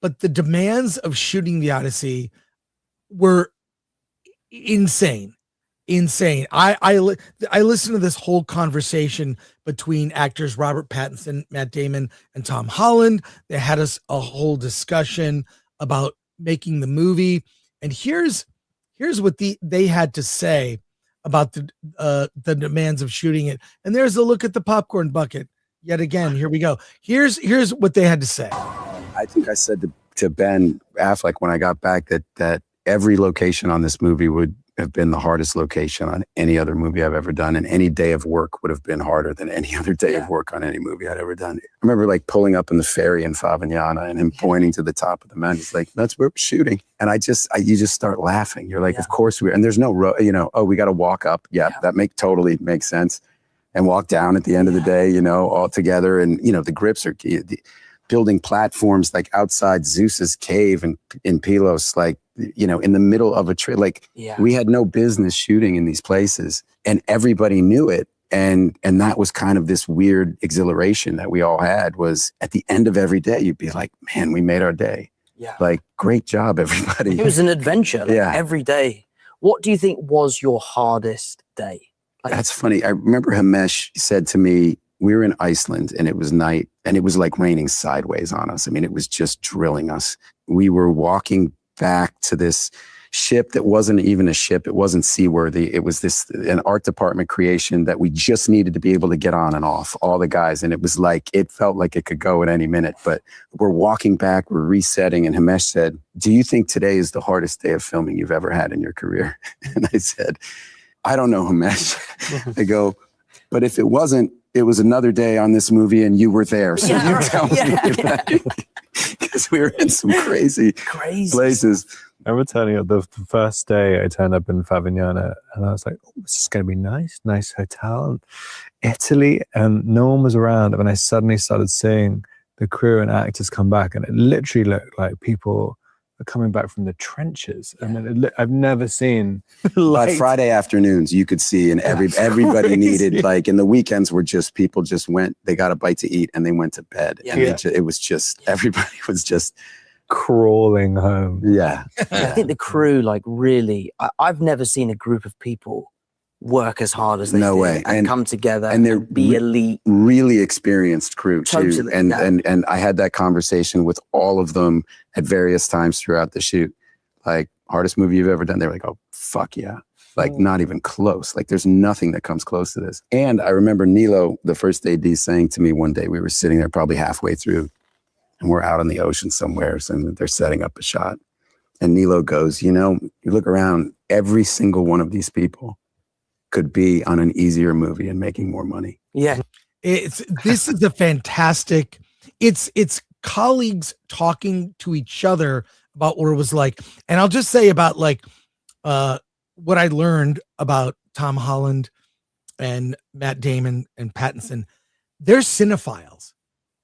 but the demands of shooting the Odyssey were insane. I listened to this whole conversation between actors Robert Pattinson, Matt Damon, and Tom Holland. They had a whole discussion about making the movie, and here's what they had to say about the demands of shooting it. And there's a look at the popcorn bucket yet again. Here we go. Here's what they had to say. I think I said to Ben Affleck when I got back that every location on this movie would have been the hardest location on any other movie I've ever done, and any day of work would have been harder than any other day of work on any movie I'd ever done. I remember like pulling up in the ferry in Favignana and him pointing to the top of the mountain. He's like, "That's where we're shooting." And you just start laughing. You're like, "Of course and there's no we got to walk up. That totally makes sense, and walk down at the end of the day, all together. And the grips are building platforms like outside Zeus's cave in Pylos, like, in the middle of a tree. Like, we had no business shooting in these places, and everybody knew it. And that was kind of this weird exhilaration that we all had, was at the end of every day, you'd be like, man, we made our day. Yeah. Like, great job, everybody. It was an adventure every day. What do you think was your hardest day? That's funny. I remember Himesh said to me, we were in Iceland and it was night and it was like raining sideways on us. I mean, it was just drilling us. We were walking back to this ship that wasn't even a ship. It wasn't seaworthy. It was an art department creation that we just needed to be able to get on and off, all the guys. And it was like, it felt like it could go at any minute, but we're walking back, we're resetting. And Himesh said, "Do you think today is the hardest day of filming you've ever had in your career?" And I said, "I don't know, Himesh." I go, "But if it wasn't, it was another day on this movie and you were there. So you tell me." Because we were in some crazy places. I remember turning up the first day I turned up in Favignana and I was like, "Oh, this is going to be nice hotel in Italy." And no one was around. And I suddenly started seeing the crew and actors come back, and it literally looked like people are coming back from the trenches. I mean, I've never seen By Friday afternoons, you could see, and everybody needed, like, and the weekends were just, people just went, they got a bite to eat and they went to bed. Yeah. And it was just, everybody was just crawling home. Yeah. I think the crew, like, really, I've never seen a group of people work as hard as they did and come together and they're be elite. Really experienced crew too. Totally, and I had that conversation with all of them at various times throughout the shoot. Like, hardest movie you've ever done? They were like, "Oh, fuck yeah." Like, not even close. Like, there's nothing that comes close to this. And I remember Nilo, the first AD, saying to me one day, we were sitting there probably halfway through and we're out on the ocean somewhere, and they're setting up a shot. And Nilo goes, "You look around, every single one of these people could be on an easier movie and making more money." Yeah. This is a fantastic, it's colleagues talking to each other about what it was like. And I'll just say about like what I learned about Tom Holland and Matt Damon and Pattinson. They're cinephiles.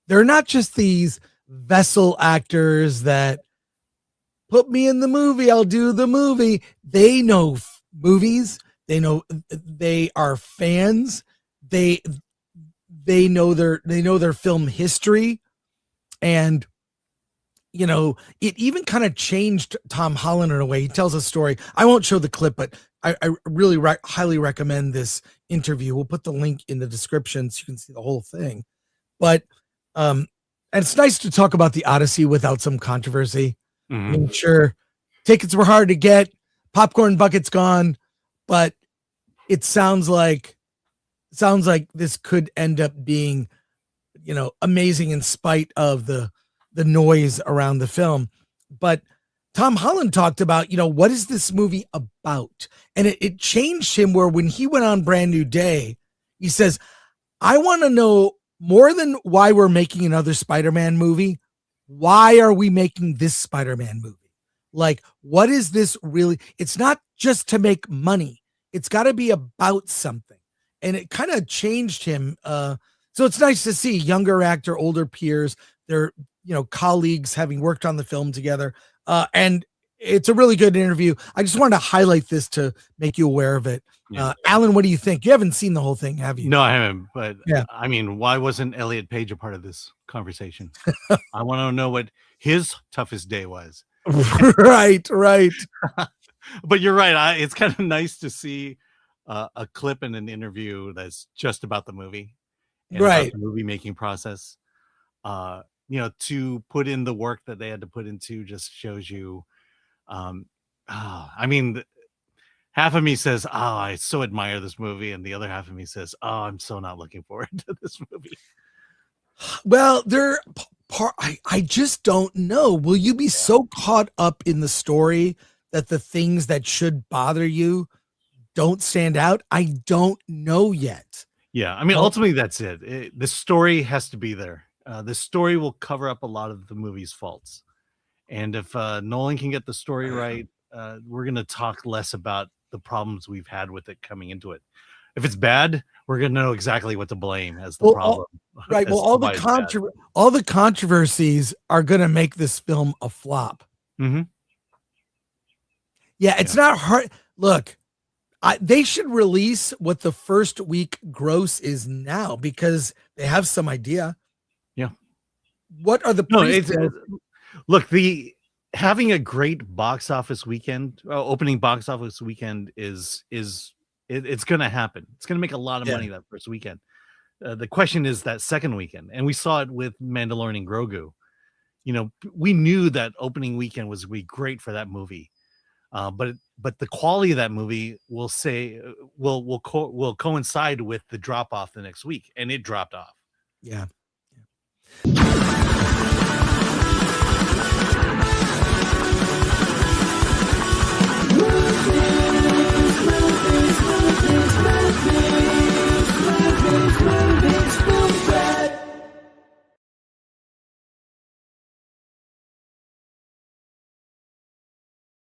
They're not just these vessel actors that put me in the movie, I'll do the movie. They know movies. They know, they are fans. They know their film history. And, it even kind of changed Tom Holland in a way. He tells a story. I won't show the clip, but I really highly recommend this interview. We'll put the link in the description so you can see the whole thing. But, and it's nice to talk about the Odyssey without some controversy. Mm-hmm. I mean, sure, tickets were hard to get. Popcorn bucket's gone. But it sounds like this could end up being, amazing in spite of the noise around the film. But Tom Holland talked about, what is this movie about? And it changed him, where when he went on Brand New Day, he says, "I want to know more than why we're making another Spider-Man movie. Why are we making this Spider-Man movie? Like, what is this really? It's not just to make money. It's got to be about something." And it kind of changed him. So it's nice to see younger actor, older peers, their, colleagues having worked on the film together. And It's a really good interview. I just wanted to highlight this to make you aware of it. Yeah. Alan, what do you think? You haven't seen the whole thing, have you? No, I haven't. But yeah, I mean, why wasn't Elliot Page a part of this conversation? I want to know what his toughest day was. Right. But you're right. It's kind of nice to see a clip in an interview that's just about the movie, and about the movie making process. To put in the work that they had to put into just shows you. I mean, half of me says, "Oh, I so admire this movie," and the other half of me says, "Oh, I'm so not looking forward to this movie." Well, I just don't know. Will you be so caught up in the story that the things that should bother you don't stand out? I don't know yet. Yeah, I mean, ultimately, that's it. The story has to be there. The story will cover up a lot of the movie's faults. And if Nolan can get the story right, we're going to talk less about the problems we've had with it coming into it. If it's bad, we're going to know exactly what to blame as the problem. Well, all the controversies are going to make this film a flop. Mm-hmm. Yeah, it's not hard. Look, they should release what the first week gross is now because they have some idea. Yeah. What are the look, having a great box office weekend, opening box office weekend it's going to happen. It's going to make a lot of money that first weekend. The question is that second weekend, and we saw it with Mandalorian and Grogu. We knew that opening weekend was going to be great for that movie, but the quality of that movie will coincide with the drop off the next week, and it dropped off. Yeah.